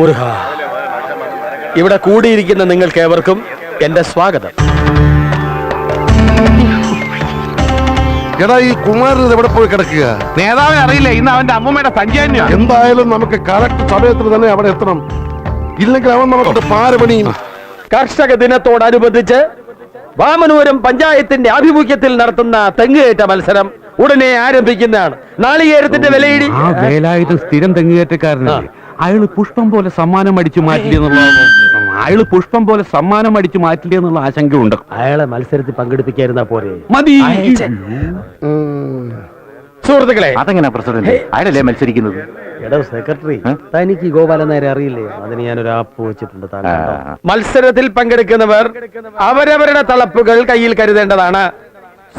മുരുക, ഇവിടെ കൂടിയിരിക്കുന്ന നിങ്ങൾക്കേവർക്കും എന്റെ സ്വാഗതം. എടാ, ഈ കുമാരൻ എവിടെ പോയി കിടക്കുക? നേതാവിനെ അറിയില്ല. ഇന്ന് അവന്റെ അമ്മൂമ്മയുടെ സഞ്ചാരിയാ. എന്തായാലും നമുക്ക് കറക്റ്റ് സമയത്തിന് തന്നെ അവിടെ എത്തണം. ഇല്ലെങ്കിൽ അവൻ നമുക്ക് പാരപണിയും. കർഷക ദിനത്തോടനുബന്ധിച്ച് വാമനപുരം പഞ്ചായത്തിന്റെ ആഭിമുഖ്യത്തിൽ നടത്തുന്ന തെങ്ങുകയറ്റ മത്സരം ഉടനെ ആരംഭിക്കുന്നതാണ്. നാളികേരത്തിന്റെ വിലയിടി. ആ വേലായുധ സ്ഥിരം തെങ്ങുകയറ്റക്കാരനല്ലേ? അയാള് പുഷ്പം പോലെ സമ്മാനം അടിച്ചു മാറ്റില്ല എന്നുള്ള ആശങ്കയുണ്ട്. അയാളെ മത്സരത്തിൽ പങ്കെടുപ്പിക്കായിരുന്നാ പോരെ? മതി. സുഹൃത്തുക്കളെ, അതെങ്ങനെ പ്രസിഡന്റ്? അയാളല്ലേ മത്സരിക്കുന്നത്? എടോ സെക്രട്ടറി, തനിക്ക് ഗോപാലൻ നേരെ അറിയില്ലേ? അതിന് ഞാനൊരു ആപ്പ് വെച്ചിട്ടുണ്ട്. മത്സരത്തിൽ പങ്കെടുക്കുന്നവർ അവരവരുടെ തളപ്പുകൾ കയ്യിൽ കരുതേണ്ടതാണ്.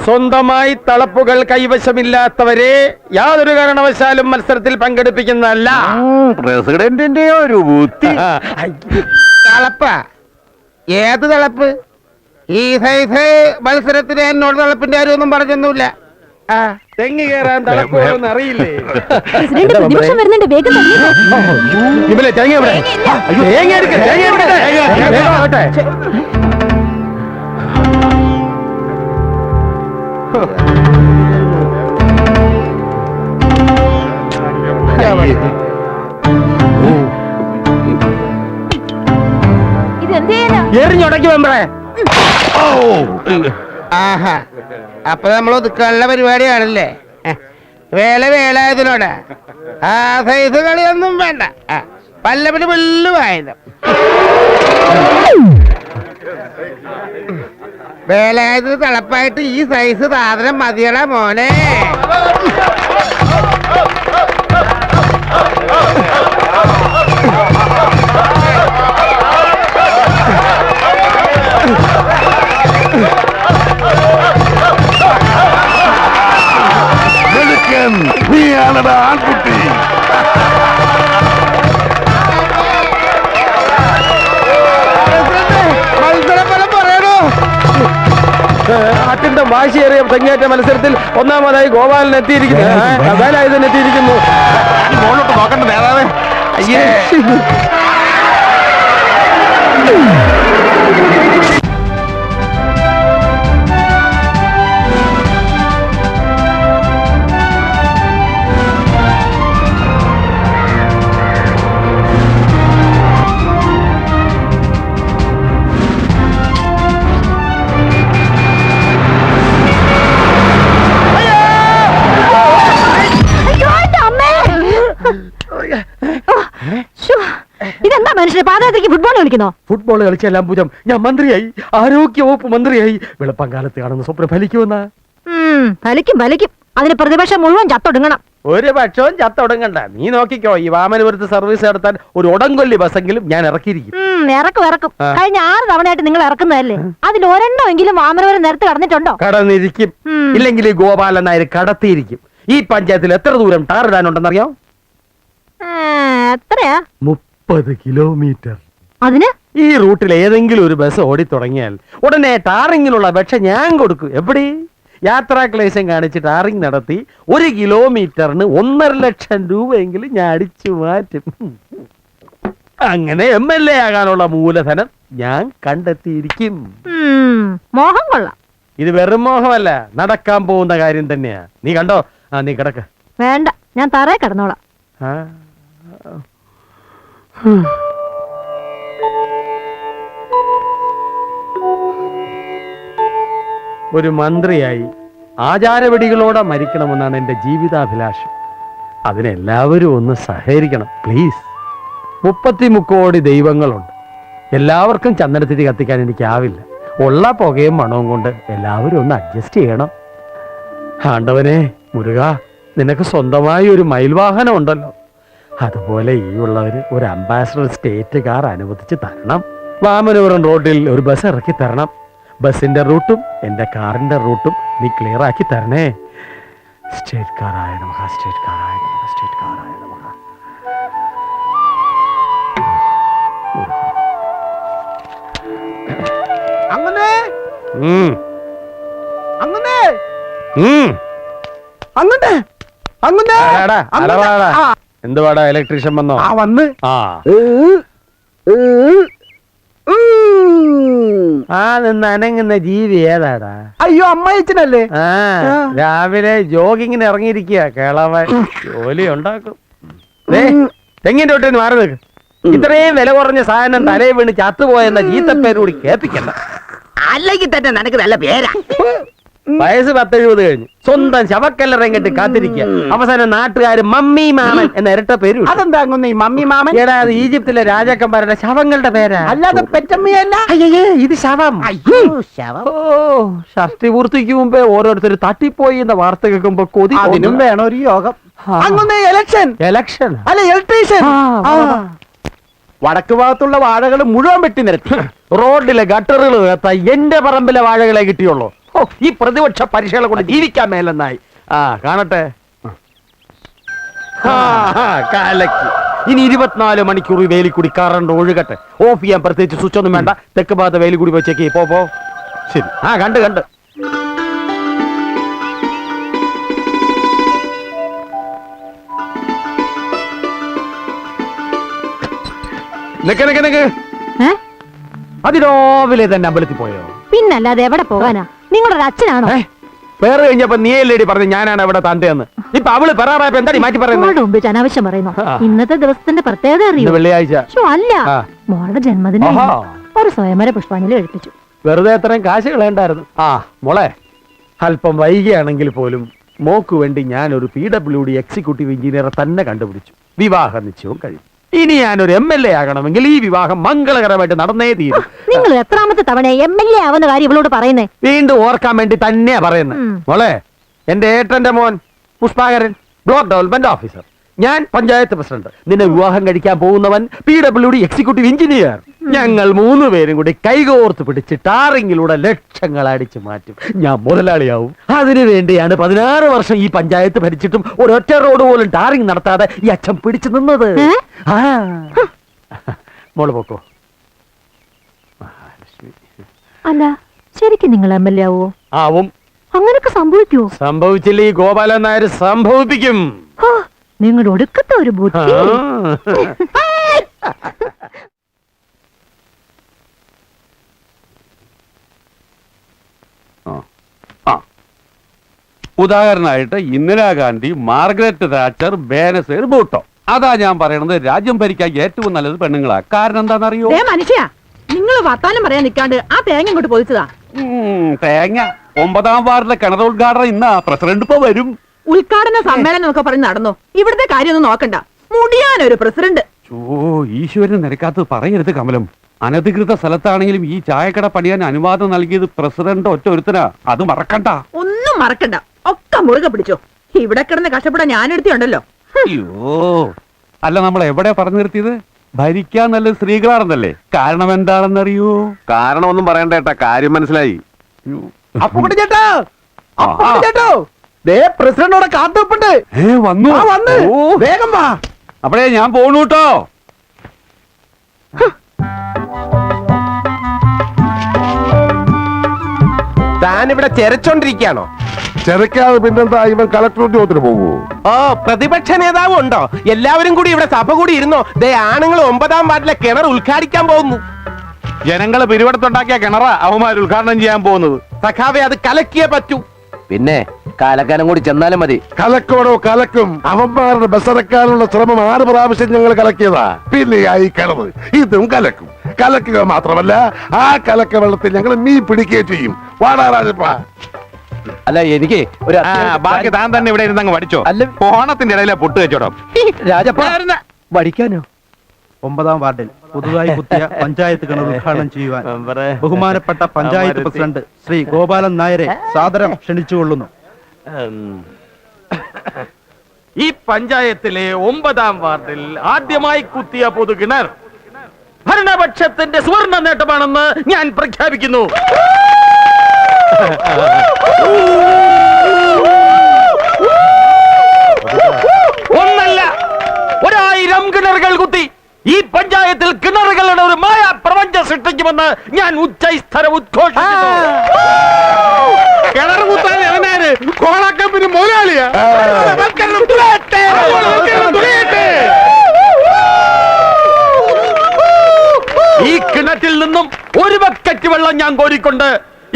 സ്വന്തമായി തളപ്പുകൾ കൈവശമില്ലാത്തവരെ യാതൊരു കാരണവശാലും മത്സരത്തിൽ പങ്കെടുപ്പിക്കുന്നതല്ല. പ്രസിഡന്റിന്റെ ഒരു ബുദ്ധി. തളപ്പ? ഏത് തളപ്പ്? ഈ സൈസ് മത്സരത്തിന് എന്നോട് തളപ്പിന്റെ കാര്യമൊന്നും പറഞ്ഞൊന്നുമില്ല. തെങ്ങ് കയറാൻ തളപ്പോന്ന് അറിയില്ലേ? എറിഞ്ഞുടക്കി വെമ്പറേ. ആഹാ, അപ്പൊ നമ്മൾ ഒതുക്കാനുള്ള പരിപാടിയാണല്ലേ? വേലായതിനോട് ആ സൈസ് കളിയൊന്നും വേണ്ട. പല്ലപ്പിന് പുല്ലുവായത്. വേലായതിന് തളപ്പായിട്ട് ഈ സൈസ് സാധനം മതിയടാ മോനെ. നീയാണടാ ആൺകുട്ടി. നാട്ടിന്റെ വാശിയേറിയ തെങ്ങേറ്റ മത്സരത്തിൽ ഒന്നാമതായി ഗോപാലൻ എത്തിയിരിക്കുന്നു. വേലായുധൻ എത്തിയിരിക്കുന്നു. മോളോട്ട് നോക്കണ്ട നേതാവേ. അയ്യേ, ഇതെന്താ മനുഷ്യരെ പാദയാത്രയ്ക്ക് ഫുട്ബോൾ കളിക്കുന്നോ? ഫുട്ബോൾ കളിച്ചെല്ലാം പൂജം. ഞാൻ മന്ത്രിയായി, ആരോഗ്യ വകുപ്പ് മന്ത്രിയായി. വെളുപ്പംകാലത്ത് കാണുന്ന സ്വപ്നം ഫലിക്കുമെന്നാ? ഫലിക്കും. അതിന് പ്രതിപക്ഷം മുഴുവൻ ചത്തൊടുങ്ങണം. ഒരു പക്ഷവും ചത്തൊടുങ്ങണ്ട. നീ നോക്കിക്കോ, ഈ വാമനപുരത്ത് സർവീസ് നടത്താൻ ഒരു ഉടങ്കൊല്ലി ബസ്സെങ്കിലും ഞാൻ ഇറക്കിയിരിക്കും. ഇറക്കും. കഴിഞ്ഞ 6 തവണയായിട്ട് നിങ്ങൾ ഇറക്കുന്നതല്ലേ? അതിൽ ഒരെണ്ണമെങ്കിലും വാമനപുരം നേരത്തെ കടന്നിട്ടുണ്ടോ? കടന്നിരിക്കും. ഇല്ലെങ്കിൽ ഈ ഗോപാലൻ നായർ കടത്തിയിരിക്കും. ഈ പഞ്ചായത്തിൽ എത്ര ദൂരം ടാറിടാനുണ്ടെന്നറിയാം? എത്രയാ? 30 കിലോമീറ്റർ. അതിന് ഈ റൂട്ടിൽ ഏതെങ്കിലും ഒരു ബസ് ഓടിത്തുടങ്ങിയാൽ ഉടനെ ടാറിങ്ങിനുള്ള അപേക്ഷ ഞാൻ കൊടുക്കും. എവിടെ? യാത്രാക്ലേശം കാണിച്ച് ടാറിങ് നടത്തി 1 കിലോമീറ്ററിന് 1.5 ലക്ഷം രൂപയെങ്കിലും ഞാൻ അടിച്ചു മാറ്റും. അങ്ങനെ MLA ആകാനുള്ള മൂലധനം ഞാൻ കണ്ടെത്തിയിരിക്കും. മോഹം കൊള്ളാം. ഇത് വെറും മോഹമല്ല, നടക്കാൻ പോകുന്ന കാര്യം തന്നെയാ. നീ കണ്ടോ? നീ കിടക്ക. വേണ്ട, ഞാൻ തറയെ കിടന്നോളാം. ഒരു മന്ത്രിയായി ആചാരവെടികളോടെ മരിക്കണമെന്നാണ് എൻ്റെ ജീവിതാഭിലാഷം. അതിനെല്ലാവരും ഒന്ന് സഹകരിക്കണം പ്ലീസ്. 33 കോടി ദൈവങ്ങളുണ്ട്. എല്ലാവർക്കും ചന്ദനത്തിരി കത്തിക്കാൻ എനിക്കാവില്ല. ഉള്ള പുകയും മണവും കൊണ്ട് എല്ലാവരും ഒന്ന് അഡ്ജസ്റ്റ് ചെയ്യണം. ആണ്ടവനെ, മുരുക, നിനക്ക് സ്വന്തമായി ഒരു മയിൽവാഹനം ഉണ്ടല്ലോ. അതുപോലെ ഈ ഉള്ളവര് ഒരു അംബാസഡർ സ്റ്റേറ്റ് കാർ അനുവദിച്ച് തരണം. വാമനപുരം റോഡിൽ ഒരു ബസ് ഇറക്കി തരണം. ബസിന്റെ റൂട്ടും എന്റെ കാറിന്റെ റൂട്ടും നീ ക്ലിയർ ആക്കി തരണേ. സ്റ്റേറ്റ് കാറായ നമഃ, സ്റ്റേറ്റ് കാറായ നമഃ, സ്റ്റേറ്റ് കാറായ നമഃ. അങ്ങനെ അങ്ങനെ എന്തുവാടാ ഇലക്ട്രീഷ്യൻ വന്നോ? ആ വന്ന്. ആ ആ നിന്ന് അനങ്ങുന്ന ജീവി ഏതാടാ? അയ്യോ അമ്മായിച്ചനല്ലേ? ആ രാവിലെ ജോഗിങ്ങിന് ഇറങ്ങിയിരിക്കുക കേളവൻ. ജോലി ഉണ്ടാക്കും. തെങ്ങിന്റെ ഒട്ടിന്ന് മാറി നിൽക്ക്. ഇത്രയും വില കുറഞ്ഞ സാധനം തലയിൽ വീണ് ചത്തുപോയെന്ന ചീത്തപ്പേരോട് കേൾപ്പിക്കണ്ട. അല്ലെങ്കിൽ തന്നെ നിനക്ക് നല്ല പേരാ. വയസ്സ് 10-70 കഴിഞ്ഞു. സ്വന്തം ശവക്കല്ലറയും കെട്ടി കാത്തിരിക്കുക. അവസാനം നാട്ടുകാര് മമ്മി മാമൻ എന്ന ഇരട്ട പേര്. അതെന്താ ഈ മമ്മി മാമൻ? എടാ അത് ഈജിപ്തിലെ രാജാക്കന്മാരുടെ ശവങ്ങളുടെ പേരാ, അല്ലാതെ പെറ്റമ്മയല്ല. അയ്യേ ഇത് ശവം. ശവം. ഓ ഷഷ്ടി പൂർത്തിക്ക് മുമ്പേ ഓരോരുത്തർ തട്ടിപ്പോയി എന്ന വാർത്ത കേൾക്കുമ്പോ കൊതി. അതിനും വേണം ഒരു യോഗം. അങ്ങനെ ഇലക്ഷൻ അല്ല ഇലക്ട്രീഷ്യൻ. വടക്ക് ഭാഗത്തുള്ള വാഴകൾ മുഴുവൻ വെട്ടി നിരത്തി. റോഡിലെ ഗട്ടറുകൾ കേട്ട എന്റെ പറമ്പിലെ വാഴകളെ കിട്ടിയുള്ളൂ. ഓ ഈ പ്രതിപക്ഷ പരീക്ഷകളെ കൊണ്ട് ജീവിക്കാൻ മേലെന്നായി. ആ കാണട്ടെ. കാലക്ക് ഇനി 24 മണിക്കൂർ വേലിക്കൂടി കറണ്ട് ഒഴുകട്ടെ. ഓഫ് ചെയ്യാൻ പ്രത്യേകിച്ച് സ്വിച്ച് ഒന്നും വേണ്ട. തെക്ക് ഭാഗത്ത് വേലിക്കൂടി പോയി ചെക്ക് പോ. ശരി. ആ കണ്ട് നിക്ക്. അതിരാവിലെ തന്നെ അമ്പലത്തിൽ പോയോ? പിന്നല്ലാതെ എവിടെ പോകാനാ? നിങ്ങളുടെ അച്ഛനാണോ? പേര് കഴിഞ്ഞപ്പോ നീയല്ലേടി പറഞ്ഞു ഞാനാണ് ഇവിടെ തന്റെയെന്ന്. ഇപ്പൊ അവള് പെറാറായപ്പോ എന്താടി മാറ്റി പറയുന്നത്? മോളുടെ മുമ്പിൽ അനാവശ്യം പറയുന്നു. ഇന്നത്തെ ദിവസത്തിന്റെ പ്രത്യേകത അറിയോ? വെള്ളിയാഴ്ച. അല്ല, മോളുടെ ജന്മദിനം. ഒരു സ്വയംവര പുഷ്പാഞ്ജലി കഴിപ്പിച്ചു. വെറുതെ അത്രയും കാശ് കളയണ്ടായിരുന്നു. ആ മോളെ, അല്പം വൈകിയാണെങ്കിൽ പോലും മോക്ക് വേണ്ടി ഞാൻ ഒരു PWD എക്സിക്യൂട്ടീവ് എഞ്ചിനീയറെ തന്നെ കണ്ടുപിടിച്ചു. വിവാഹ നിശ്ചയവും കഴിഞ്ഞു. ഇനി ഞാനൊരു MLA ആകണമെങ്കിൽ ഈ വിവാഹം മംഗളകരമായിട്ട് നടന്നേ തീരും. നിങ്ങൾ എത്രാമത്തെ തവണ MLA ആവുന്ന കാര്യം ഇവളോട് പറയുന്നേ? വീണ്ടും ഓർക്കാൻ വേണ്ടി തന്നെയാ പറയുന്നത്. മോളെ, എന്റെ ഏട്ടന്റെ മോൻ പുഷ്പാകരൻ ബ്ലോക്ക് ഡെവലപ്മെന്റ് ഓഫീസർ, ഞാൻ പഞ്ചായത്ത് പ്രസിഡന്റ്. നിന്നെ വിവാഹം കഴിക്കാൻ പോകുന്നവൻ PWD എക്സിക്യൂട്ടീവ് എഞ്ചിനീയർ. ഞങ്ങൾ 3 പേരും കൂടി കൈകോർത്ത് പിടിച്ച് ടാറിങ്ങിലൂടെ ലക്ഷങ്ങൾ അടിച്ചു മാറ്റും. ഞാൻ മുതലാളിയാവും. അതിനു വേണ്ടിയാണ് 16 വർഷം ഈ പഞ്ചായത്ത് ഭരിച്ചിട്ടും ഒരൊറ്റ റോഡ് പോലും ടാറിങ് നടത്താതെ ഈ അച്ഛൻ പിടിച്ചു നിന്നത്. മോള് പോക്കോ. അല്ല, ശരിക്കും നിങ്ങൾ MLA ആവോ? ആവും. അങ്ങനൊക്കെ സംഭവിക്കുവോ? സംഭവിച്ചില്ല ഈ ഗോപാലൻ നായർ സംഭവിപ്പിക്കും. നിങ്ങളുടെ ഒടുക്കത്തെ ഒരു ബുദ്ധി. ഉദാഹരണമായിട്ട് ഇന്ദിരാഗാന്ധി, മാർഗരറ്റ് താച്ചർ, ബേനസീർ ഭൂട്ടോ. അതാ ഞാൻ പറയണത്, രാജ്യം ഭരിക്കാൻ ഏറ്റവും നല്ലത് പെണ്ണുങ്ങളാ. കാരണം എന്താണെന്നറിയോ? മനുഷ്യ, നിങ്ങൾ വർത്താനം പറയാൻ നിൽക്കാണ്ട് ആ തേങ്ങ ഇങ്ങോട്ട് പൊതിച്ചതാ. തേങ്ങ 9ാം വാർഡിലെ കിണർ ഉദ്ഘാടനം ഇന്നാ. പ്രസിഡന്റ് ഇപ്പൊ വരും. ഉദ്ഘാടന സമ്മേളനം ഒക്കെ പറഞ്ഞ് നടന്നോ? ഇവിടുത്തെ കാര്യമൊന്നും നോക്കണ്ട. മുടിയാനൊരു പ്രസിഡന്റ്. ഈശ്വരന് നിരക്കാത്തത് പറയരുത് കമലം. അനധികൃത സ്ഥലത്താണെങ്കിലും ഈ ചായക്കട പണിയാൻ അനുവാദം നൽകിയത് പ്രസിഡന്റ് ഒറ്റ ഒരുത്തനാ. അത് മറക്കണ്ട. ഒന്നും മറക്കണ്ട. ഒക്കെ മുറുകെ പിടിച്ചോ. ഇവിടെ കിടന്ന് കഷ്ടപ്പെടാൻ ഞാനെടുത്തിയുണ്ടല്ലോ. അയ്യോ, അല്ല നമ്മൾ എവിടെ പറഞ്ഞു നിർത്തിയത്? ഭരിക്കാൻ നല്ലത് സ്ത്രീകളാണെന്നല്ലേ. കാരണം എന്താണെന്നറിയോ? കാരണം ഒന്നും പറയണ്ട ഏട്ടാ, കാര്യം മനസ്സിലായി. അപ്പുകുട്ടി ചേട്ടോ, പ്രസിഡന്റോടെ കാത്തുവെപ്പുണ്ട്. വന്നു. വേഗം വാ. അപ്പഴേ ഞാൻ പോണു കേട്ടോ. താനിവിടെ ചെരച്ചോണ്ടിരിക്കുകയാണോ? ചെറുക്കാതെ പിന്നെന്താ, ഇവൻ കളക്ടർ ഉദ്യോഗത്തിന് പോകുമോ? ഓ, പ്രതിപക്ഷ നേതാവ് ഉണ്ടോ? എല്ലാവരും കൂടി ഇവിടെ സഭ കൂടി ഇരുന്നോ? ദേ ആണുങ്ങൾ 9ാം വാർഡിലെ കിണർ ഉദ്ഘാടിക്കാൻ പോകുന്നു. ജനങ്ങള് പിരിവെടുത്തുണ്ടാക്കിയ കിണറാ അവന്മാർ ഉദ്ഘാടനം ചെയ്യാൻ പോകുന്നത്. സഖാവെ, അത് കലക്കിയേ പറ്റൂ. പിന്നെ കാലക്കാലം കൂടി ചെന്നാലും മതി. കലക്കോടോ കലക്കും. അവന്മാരുടെ ബസറക്കാനുള്ള ശ്രമം 6 പ്രാവശ്യം ഞങ്ങൾ കലക്കിയതാ. പിന്നെ ഈ കിണറ് ഇതും കലക്കും. കലക്കുക മാത്രമല്ല, ആ കലക്ക വെള്ളത്തിൽ ഞങ്ങൾ മീൻ പിടിക്കുകയും ചെയ്യും. വാടാ രാജപ്പ. അല്ല, എനിക്ക് ഒരു ബാക്കി താൻ തന്നെ ഇവിടെ ഇരുന്നങ്ങ് പഠിച്ചോ. അല്ല, ഓണത്തിന്റെ ഇടയിലെ പൊട്ട് വെച്ചോടാം. രാജപ്പ പഠിക്കാനോ? 9ാം വാർഡിൽ പുതുതായി കുത്തിയ പഞ്ചായത്ത് കിണർ ഉദ്ഘാടനം ചെയ്യുവാൻ ബഹുമാനപ്പെട്ട പഞ്ചായത്ത് പ്രസിഡന്റ് ശ്രീ ഗോപാലൻ നായരെ സാദരം ക്ഷണിച്ചുകൊള്ളുന്നു. ഈ പഞ്ചായത്തിലെ 9ാം വാർഡിൽ ആദ്യമായി കുത്തിയ പൊതുകിണർ ഭരണപക്ഷത്തിന്റെ സുവർണ നേട്ടമാണെന്ന് ഞാൻ പ്രഖ്യാപിക്കുന്നു. ഒന്നല്ല, 1000 കിണറുകൾ കുത്തി ഈ പഞ്ചായത്തിൽ കിണറുകളുടെ ഒരു മായ പ്രപഞ്ചം സൃഷ്ടിക്കുമെന്ന് ഞാൻ ഉച്ചസ്ഥരം ഉദ്ഘോഷിക്കുന്നു. കിണർ കുത്താൻ എവനാര്? കോളക്കമ്പിന് മുതലാളിയാ. ഈ കിണറ്റിൽ നിന്നും ഒരു ബക്കറ്റ് വെള്ളം ഞാൻ കോരിക്കൊണ്ട്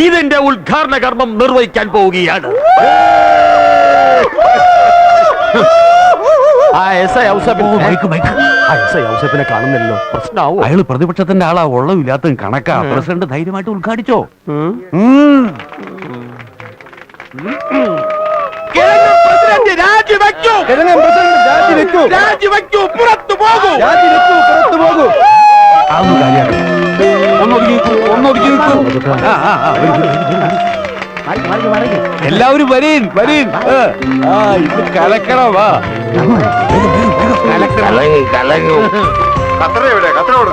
ഇതിന്റെ ഉദ്ഘാടന കർമ്മം നിർവഹിക്കാൻ പോവുകയാണ്. ഔസപ്പിനെ കാണുന്നില്ലല്ലോ, പ്രശ്നമാവോ? അയാള് പ്രതിപക്ഷത്തിന്റെ ആളാ, ഉള്ളവില്ലാത്ത കണക്കാ. പ്രസിഡന്റ് ധൈര്യമായിട്ട് ഉദ്ഘാടിച്ചോ. എല്ലാവരും വരീൻ വരീൻ. ഇത് കലക്കണവാ.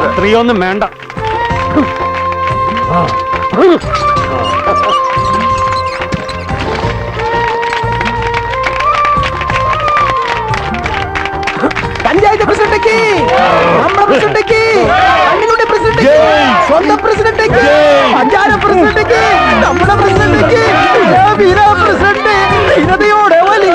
അത്രയൊന്നും വേണ്ട. പഞ്ചായത്ത് പ്രസിഡന്റേക്ക്, നമ്മുടെ പ്രസിഡന്റേക്ക്, കണ്ണിനുണ്ടി പ്രസിഡന്റേക്ക്, സ്വന്തം പ്രസിഡന്റേക്ക്, പഞ്ചായത്ത് പ്രസിഡന്റേക്ക്, നമ്മുടെ പ്രസിഡന്റേക്ക്, വീര പ്രസിഡന്റ് ധീരതയോടെ വലി.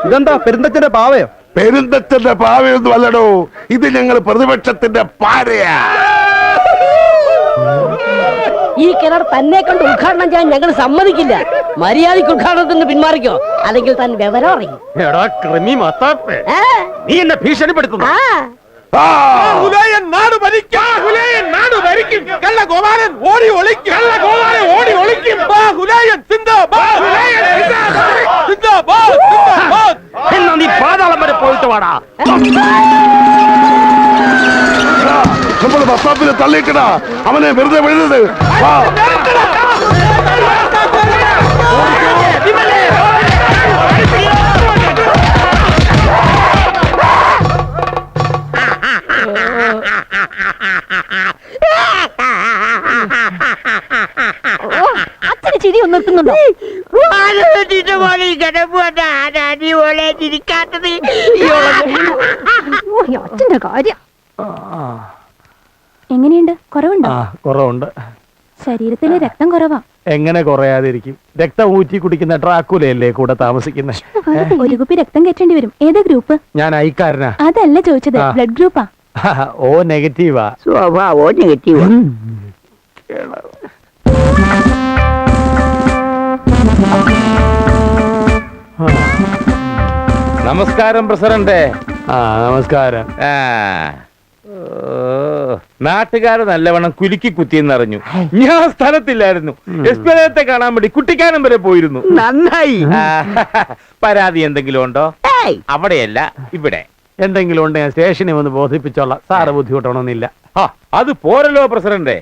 ഇതെന്താ പെരുന്തച്ഛന്റെ പാവയോ? പെരുന്തച്ഛന്റെ പാവയൊന്നും അല്ലടോ, ഇത് ഞങ്ങൾ പ്രതിപക്ഷത്തിന്റെ പാരയാ. ഈ കിണർ തന്നെ കൊണ്ട് ഉദ്ഘാടനം ചെയ്യാൻ ഞങ്ങൾ സമ്മതിക്കില്ല. മര്യാദയ്ക്ക് ഉദ്ഘാടനത്തിന് പിന്മാറിക്കോ, അല്ലെങ്കിൽ താൻ വിവരം അറിയും. എടാ ക്രിമി മത്താപ്പേ, നീ എന്നെ ഭീഷണിപ്പെടുത്തുന്നു. നാട് ഭരിക്കും, നാട് ഭരിക്കും. കള്ളഗോപാലൻ ഓടി ഒളിക്കും, കള്ളഗോപാലൻ ഓടി ഒളിക്കും. എന്നാ നീ പാതാളം വരെ പോയിട്ട് വാടാ. നമ്മൾ ബസ്സാപ്പിനെ തള്ളിയിട്ടടാ, അവനെ വെറുതെ വിടരുത്. അച്ഛന് ചിരി ഒന്ന് നിർത്തുന്നുണ്ടോ? അച്ഛന്റെ കാര്യം എങ്ങനെയുണ്ട്? കുറവുണ്ടോ? കുറവുണ്ട്. ശരീരത്തിലെ രക്തം കുറവാ. എങ്ങനെ കുറയാതിരിക്കും? രക്തം ഊറ്റി കുടിക്കുന്ന ഡ്രാക്കുലയല്ലേ കൂടെ താമസിക്കുന്നത്. ഒരു കുപ്പി രക്തം കയറ്റേണ്ടി വരും. ഏതാ ഗ്രൂപ്പ്? ഞാൻ ഐക്കാരനാ. അതല്ല ചോദിച്ചത്, ബ്ലഡ് ഗ്രൂപ്പാ. ഓ നെഗറ്റീവാ. സ്വഭാവോ നെഗറ്റീവ്. നമസ്കാരം പ്രസിഡന്റ്. നമസ്കാരം. നാട്ടുകാര് നല്ലവണ്ണം കുലുക്കി കുത്തിയെന്നറിഞ്ഞു. ഞാൻ സ്ഥലത്തില്ലായിരുന്നു. എസ്പിനെ കാണാൻ വേണ്ടി കുട്ടിക്കാനം വരെ പോയിരുന്നു. നന്നായി. പരാതി എന്തെങ്കിലും ഉണ്ടോ? അവിടെയല്ല, ഇവിടെ. എന്തെങ്കിലും ഉണ്ട്, ഞാൻ സ്റ്റേഷനിൽ വന്ന് ബോധിപ്പിച്ചോളാം. സാറ് ബുദ്ധിമുട്ടണമെന്നില്ല. അത് പോരല്ലോ പ്രസിഡന്റ്.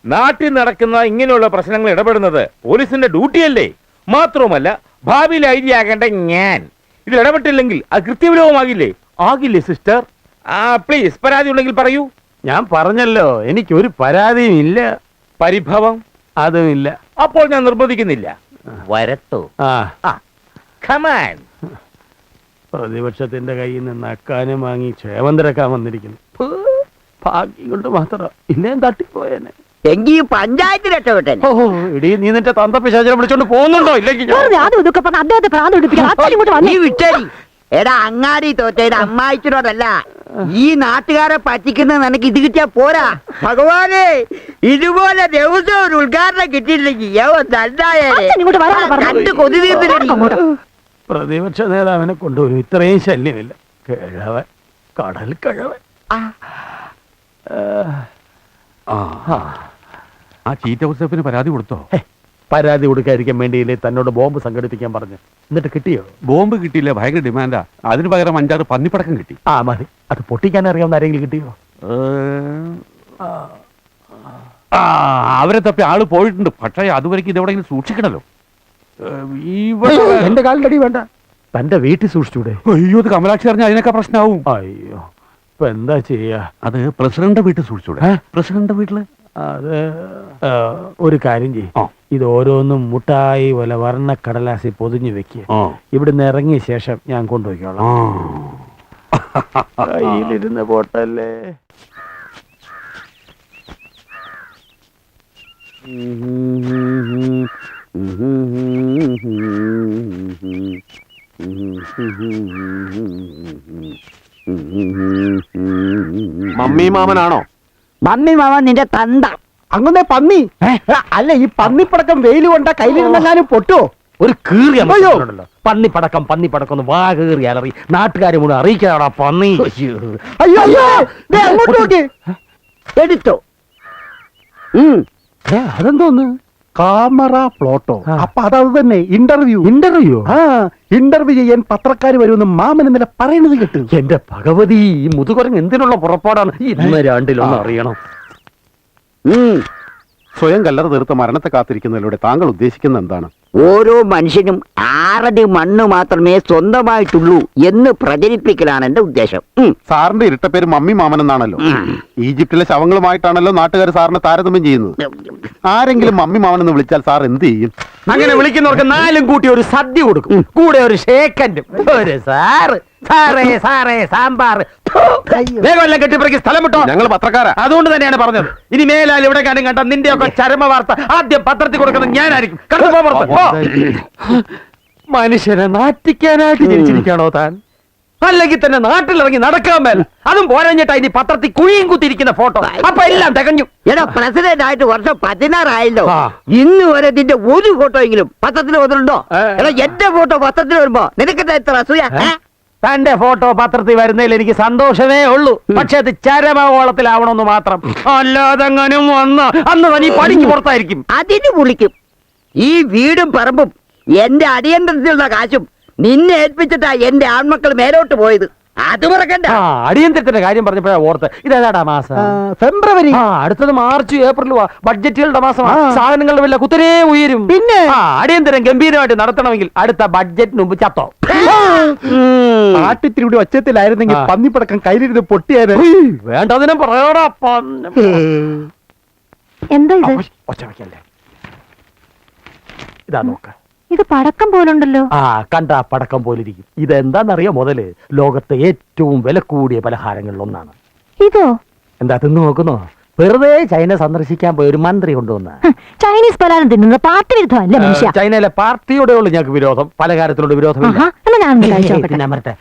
നാട്ടിൽ നടക്കുന്ന ഇങ്ങനെയുള്ള പ്രശ്നങ്ങൾ ഇടപെടുന്നത് പോലീസിന്റെ ഡ്യൂട്ടിയല്ലേ? മാത്രവുമല്ല, ഭാവിയിൽ ഐഡിയാകേണ്ട ഞാൻ ഇതിൽ ഇടപെട്ടില്ലെങ്കിൽ അത് കൃത്യവിലോപമാകില്ലേ? ആകില്ലേ സിസ്റ്റർ? പ്ലീസ്, പരാതി ഉണ്ടെങ്കിൽ പറയൂ. ഞാൻ പറഞ്ഞല്ലോ, എനിക്കൊരു പരാതിയും ഇല്ല. പരിഭവം അതും ഇല്ല. അപ്പോൾ ഞാൻ നിർബന്ധിക്കുന്നില്ല. വരട്ടോ. പ്രതിപക്ഷത്തിന്റെ കയ്യിൽ നിന്ന് നക്കാനും വാങ്ങി ക്ഷേമന്തരക്കാൻ വന്നിരിക്കുന്നു. ഭാഗ്യം കൊണ്ട് മാത്രം ഇല്ലേ തട്ടിപ്പോയേനെ. എങ്കിൽ പഞ്ചായത്ത് രക്ഷപ്പെട്ടെ. ഇടി, നീ നിന്റെ തന്തപ്പിശാചിനെ വിളിച്ചോണ്ട് പോകുന്നുണ്ടോ? ഇല്ലെങ്കിൽ നീ വിട്ടടി. എടാ അങ്ങാടി തോറ്റത് അമ്മായിച്ചനോടല്ല, ഈ നാട്ടുകാരെ പറ്റിക്കുന്നത് നിനക്ക് ഇത് കിട്ടിയാ പോരാ. ഭഗവാനെ, ഇതുപോലെ ദിവസം ഒരു ഉദ്ഘാടനം കിട്ടിയില്ലെങ്കിൽ കൊതി തീർത്തില്ല. പ്രതിപക്ഷ നേതാവിനെ കൊണ്ടുവരും. ഇത്രയും ശല്യമില്ല. കിഴവൻ, കടൽ കിഴവൻ. ആ ചീറ്റ ഔസേപ്പിന് പരാതി കൊടുത്തോ? പരാതി കൊടുക്കാതിരിക്കാൻ വേണ്ടിയില്ലേ തന്നോട് ബോംബ് സംഘടിപ്പിക്കാൻ പറഞ്ഞു. എന്നിട്ട് കിട്ടിയോ? ബോംബ് കിട്ടിയില്ല, ഭയങ്കര ഡിമാൻഡാ. അതിന് പകരം 5-6 പന്നിപ്പടക്കം കിട്ടി. മതി. അത് പൊട്ടിക്കാൻ അറിയാവുന്ന ആരെങ്കിലും കിട്ടിയോ? അവരെ തപ്പി ആള് പോയിട്ടുണ്ട്. പക്ഷേ അതുവരേക്ക് ഇതെവിടെയെങ്കിലും സൂക്ഷിക്കണല്ലോ. എന്റെ കാലിലടി വേണ്ട, തന്റെ വീട്ടിൽ സൂക്ഷിച്ചൂടെ? അയ്യോ, അത് കമലാക്ഷി അറിഞ്ഞ അതിനൊക്കെ പ്രശ്നമാവും. അയ്യോ, ഇപ്പൊ എന്താ ചെയ്യാ? അത് പ്രസിഡന്റ് വീട്ടിൽ സൂക്ഷിച്ചൂടെ? പ്രസിഡന്റ് വീട്ടില് അത് ഒരു കാര്യം ചെയ്യും. ഇത് ഓരോന്നും മുട്ടായി പോലെ വർണ്ണക്കടലാസി പൊതിഞ്ഞു വെക്കുക. ഇവിടുന്ന് ഇറങ്ങിയ ശേഷം ഞാൻ കൊണ്ടുപോയിക്കോളാം. കയ്യിലിരുന്ന് പോട്ടല്ലേ. മമ്മി മാമനാണോ? മമ്മി മാമ നിന്റെ തന്ത. അങ്ങനെ പന്നി അല്ല, ഈ പന്നിപ്പടക്കം വെയിൽ കൊണ്ട കയ്യിലിരുന്നെങ്ങാനും പൊട്ടോ? ഒരു കീറിയ പന്നിപ്പടക്കം പന്നിപ്പടക്കം ഒന്ന് വാ കീറി അലറി നാട്ടുകാരെ മുഴുവൻ അറിയിക്കാടാ പന്നി. അയ്യോ അയ്യോ, ദേ അങ്ങോട്ട് നോക്കി. എടുത്തോ. അതെന്തോന്ന്? കാമറ പ്ലോട്ടോ. അപ്പൊ അതത് തന്നെ ഇന്റർവ്യൂ. ഇന്റർവ്യൂ? ആ, ഇന്റർവ്യൂ ചെയ്യാൻ പത്രക്കാർ വരുമെന്ന് മാമൻ ഇന്നലെ പറയുന്നത് കേട്ടു. എന്റെ ഭഗവതി, ഈ മുതുകുരങ്ങ് എന്തിനുള്ള പുറപ്പാടാണ്? ഇന്ന് രണ്ടിലൊന്നും അറിയണം. സ്വയം കല്ലറ തീർത്ത മരണത്തെ കാത്തിരിക്കുന്നതിലൂടെ താങ്കൾ ഉദ്ദേശിക്കുന്ന എന്താണ്? ഓരോ മനുഷ്യനും 6 അടി മണ്ണ് മാത്രമേ സ്വന്തമായിട്ടുള്ളൂ എന്ന് പ്രചരിപ്പിക്കലാണ് എന്റെ ഉദ്ദേശം. സാറിന്റെ ഇരട്ടപ്പേര് മമ്മി മാമൻ എന്നാണല്ലോ. ഈജിപ്തിലെ ശവങ്ങളുമായിട്ടാണല്ലോ നാട്ടുകാർ സാറിനെ താരതമ്യം ചെയ്യുന്നത്. ആരെങ്കിലും മമ്മി മാമൻ എന്ന് വിളിച്ചാൽ സാർ എന്ത് ചെയ്യും? അങ്ങനെ വിളിക്കുന്നവർക്ക് 4 കൂട്ടി ഒരു സദ്യ കൊടുക്കും, കൂടെ ഒരു ഷേക്കൻഡും. ഒരു സാറ് സാറേ സാറേ സാമ്പാർ. വേഗമല്ല കെട്ടിപ്പറക്കി സ്ഥലം വിട്ടോ. ഞങ്ങൾ പത്രക്കാരാ. അതുകൊണ്ട് തന്നെയാണ് പറഞ്ഞത്, ഇനി മേലാൽ ഇവിടെ കാര്യം കണ്ട നിന്റെയൊക്കെ ചരമ വാർത്ത ആദ്യം പത്രത്തിൽ കൊടുക്കുന്നത് ഞാനായിരിക്കും. മനുഷ്യനെ നാറ്റിക്കാനായിട്ട് ജനിച്ചിരിക്കാണോ താൻ? അല്ലെങ്കിൽ തന്നെ നാട്ടിലിറങ്ങി നടക്കാൻ മേൽ. അതും പോരഞ്ഞിട്ടാ ഇനി പത്രത്തിൽ കുഴിയും കുത്തിയിരിക്കുന്ന ഫോട്ടോ. അപ്പൊ എല്ലാം തികഞ്ഞു. എടാ, പ്രസിഡന്റ് ആയിട്ട് വർഷം 16 ആയല്ലോ. ആ. ഇന്ന് വരെ നിന്റെ ഒരു ഫോട്ടോ എങ്കിലും പത്രത്തിൽ വന്നിട്ടുണ്ടോ? എടാ, എന്റെ ഫോട്ടോ പത്രത്തിൽ വരുമ്പോ നിനക്ക് എത്ര അസൂയ? തന്റെ ഫോട്ടോ പത്രത്തിൽ വരുന്നതിൽ എനിക്ക് സന്തോഷമേ ഉള്ളൂ. പക്ഷെ അത് ചരമകോളത്തിലാവണമെന്ന് മാത്രം. അല്ലാതെങ്ങനും വന്ന് അന്ന് തന്നെ ഈ പണിക്ക് പുറത്തായിരിക്കും. അതിന് വിളിക്കും. ഈ വീടും പറമ്പും എന്റെ അടിയന്തരത്തിലുള്ള കാശും നിന്നെ ഏൽപ്പിച്ചിട്ടാ എന്റെ ആൺമക്കൾ മേലോട്ട് പോയത്. അത് മറക്കണ്ട. അടിയന്തരത്തിന്റെ കാര്യം പറഞ്ഞപ്പോഴാ ഓർത്ത്. ഇതേതാടാ മാസം? ഫെബ്രുവരി. അടുത്തത് മാർച്ച് ഏപ്രിൽ ബഡ്ജറ്റുകളുടെ മാസമാണ്. സാധനങ്ങളുടെ വില കുത്തനെ ഉയരും. പിന്നെ അടിയന്തരം ഗംഭീരമായിട്ട് നടത്തണമെങ്കിൽ അടുത്ത ബഡ്ജറ്റിന് മുമ്പ് ചത്തോ. ആട്ടിത്തിരി ഒച്ചത്തിലായിരുന്നെങ്കിൽ പന്നിപ്പടക്കം കയ്യിലിരുന്ന് പൊട്ടിയാല്. വേണ്ടതിനും പറയാടാ. എന്താ ഇത്? ഒച്ച വയ്ക്കല്ലേ. ഇതാ നോക്ക, ഇത് പടക്കം പോലുണ്ടല്ലോ. ആ കണ്ട പടക്കം പോലിരിക്കും. ഇതെന്താന്നറിയോ? മുതല് ലോകത്തെ ഏറ്റവും വില കൂടിയ പലഹാരങ്ങളിൽ ഒന്നാണ്. ഇതോ? എന്താ തിന്നു നോക്കുന്നോ? വെറുതെ ചൈന സന്ദർശിക്കാൻ പോയ ഒരു മന്ത്രി കൊണ്ടുവന്ന. ചൈനീസ് പലഹാരം തിന്നുന്നത് പാർട്ടി വിരുദ്ധമല്ലേ മനുഷ്യ? ചൈനയിലെ പാർട്ടിയോടെ ഉള്ളു ഞങ്ങൾക്ക് വിരോധം, പലഹാരത്തിനോട് വിരോധമില്ല. ഞാൻ പറട്ടെ,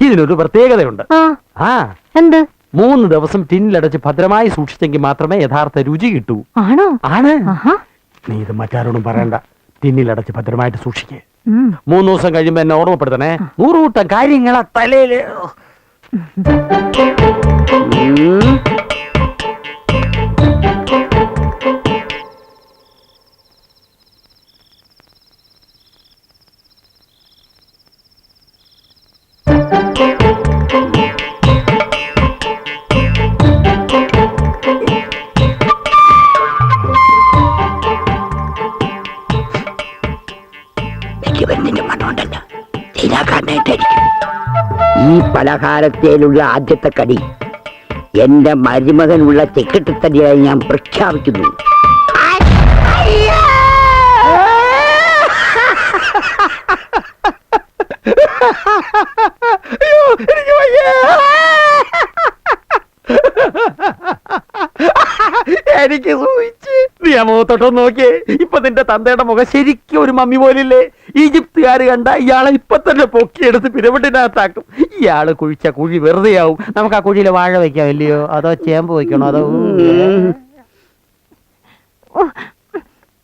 ഇതിനൊരു പ്രത്യേകതയുണ്ട്. ആ, എന്ത്? 3 ദിവസം ടിന്നിലടച്ച് ഭദ്രമായി സൂക്ഷിച്ചെങ്കിൽ മാത്രമേ യഥാർത്ഥ രുചി കിട്ടൂ. ആണോ? ആണ്. നീ ഇത് മറ്റാരോടും പറയണ്ട. ടിന്നിലടച്ച് ഭദ്രമായിട്ട് സൂക്ഷിക്കേ. 3 ദിവസം കഴിയുമ്പോ എന്നെ ഓർമ്മപ്പെടുത്തണേ. 100 കൂട്ടം കാര്യങ്ങളാ തലയില്. ഈ പലഹാരത്തേലുള്ള ആദ്യത്തെ കടി എന്റെ മരുമകനുള്ള ചെക്കിട്ടത്തടിയായി ഞാൻ പ്രഖ്യാപിക്കുന്നു. എനിക്ക് സൂഹിച്ച് നീ ആ മുഖത്തോട്ടൊന്ന് നോക്കിയേ. ഇപ്പൊ നിന്റെ തന്തയുടെ മുഖം ശരിക്കും ഒരു മമ്മി പോലില്ലേ? ഈജിപ്തുകാര് കണ്ട ഇയാളെ ഇപ്പൊ തന്നെ പൊക്കിയെടുത്ത് പിരമിഡിനകത്താക്കും. ഇയാള് കുഴിച്ച കുഴി വെറുതെയാവും. നമുക്ക് ആ കുഴിയില് വാഴ വെക്കാം, ഇല്ലയോ? അതോ ചേമ്പ് വെക്കണോ? അതോ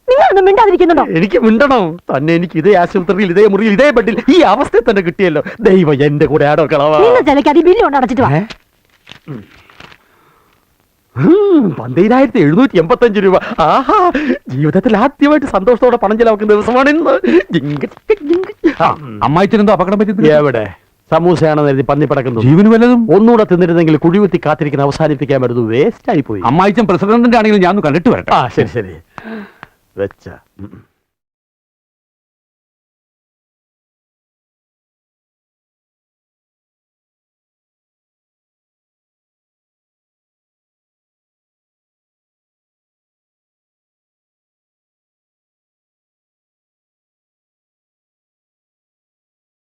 നിങ്ങളൊന്നും മിണ്ടാതിരിക്കുന്നുണ്ടോ? എനിക്ക് മിണ്ടണം തന്നെ. എനിക്ക് ഇതേ ആശുപത്രിയിൽ, ഇതേ മുറിയിൽ, ഇതേ ബെഡിൽ, ഈ അവസ്ഥയിൽ തന്നെ കിട്ടിയല്ലോ. ദൈവം എന്റെ കൂടെ ആടോ കളവാ. നിങ്ങൾ ചിലക്ക് അത് ബില്ല് കൊണ്ട് അടച്ചിട്ട് വാ. 12,785 രൂപ. ആഹാ, ജീവിതത്തിൽ ആദ്യമായിട്ട് സന്തോഷത്തോടെ പണം ചെലവാക്കുന്ന ദിവസമാണ് ഇന്ന്. അമ്മായിച്ചനെന്തോ അപകടം പറ്റി? എവിടെ? സമൂസയാണെന്ന് കരുതി പന്നിപ്പടക്കുന്നു. ജീവന് വല്ലതും? ഒന്നുകൂടെ തിന്നിരുന്നെങ്കിൽ കുഴികുത്തി കാത്തിരിക്കുന്ന അവസാനിപ്പിക്കാൻ വരുന്നത് വേസ്റ്റ് ആയി പോയി. അമ്മായിച്ചൻ പ്രസിഡന്റിന്റെ ആണെങ്കിലും ഞാൻ കണ്ടിട്ട് വരട്ടെ. ശരി ശരി വെച്ച